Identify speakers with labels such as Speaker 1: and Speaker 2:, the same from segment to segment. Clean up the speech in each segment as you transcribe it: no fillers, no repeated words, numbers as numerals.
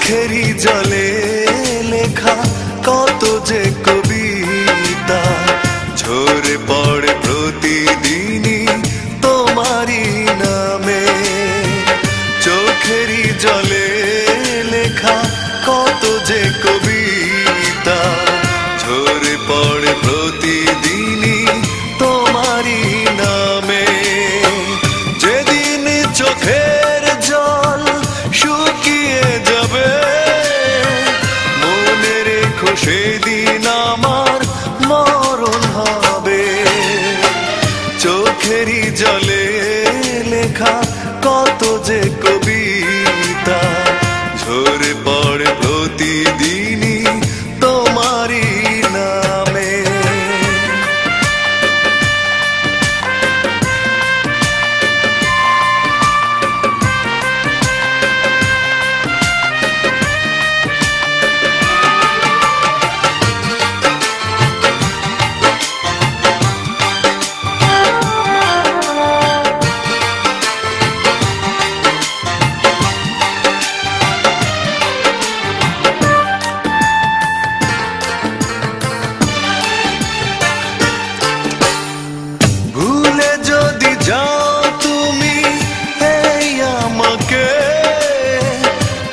Speaker 1: চোখেরই জলে লেখা কত যে কবিতা ঝরে পড়ে প্রতিদিনই তোমারই নামে। চোখেরই জলে লেখা কত যে কবিতা ঝরে পড়ে প্রতিদিনই তোমারই নামে। যেদিন চোখের জল শুকিয়ে যাবে মনে রেখো সেদিন আমার মরণ হবে। চোখেরই জলে লেখা কত যে কবিতা ঝরে পড়ে প্রতিদিনই তোমারই নামে।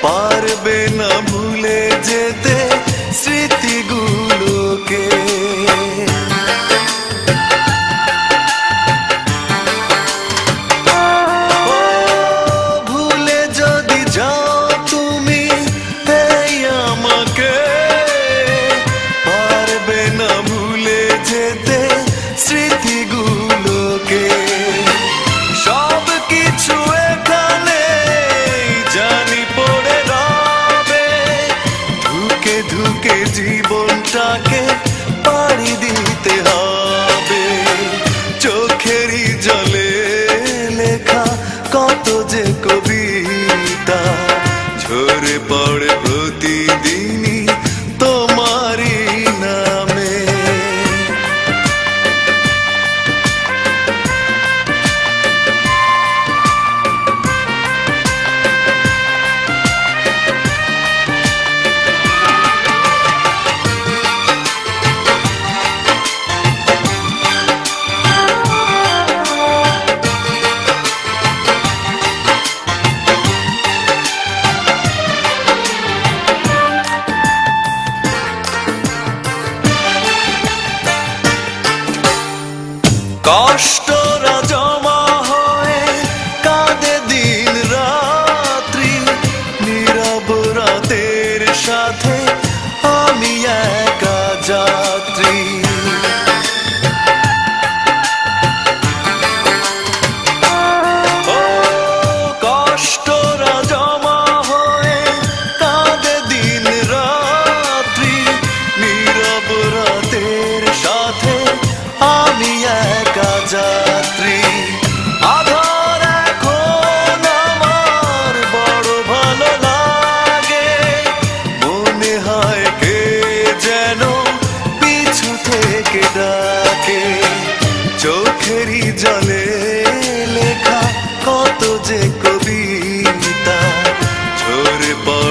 Speaker 1: পারবে না ভুলে যেতে স্মৃতিগুলোকে। ভুলে যদি যাও তুমি এই আমাকে পারবে না ভুলে যেতে স্মৃতিগুলোকে। সব কিছু এখানে জানি পড়ে রবে ধুকে ধুকে জীবনটাকে পাড়ি দিতে হবে। চোখেরই জলে লেখা কত যে কবিতা ঝরে পড়ে প্রতিদিনই তোমারই নামে। কষ্টরা জমা হয়ে কাঁদে দিন রাত্রি নীরব রাতের সাথে আমি একা যাত্রী। কষ্টরা জমা হয়ে কাঁদে দিন রাত্রি নীরব রাতের সাথে আমি একা যাত্রী। আধার এখন আমার বড় ভালো লাগে মনে হয় কে যেন পিছু থেকে ডাকে। চোখেরই জলে লেখা কত যে কবিতা ঝরে পড়ে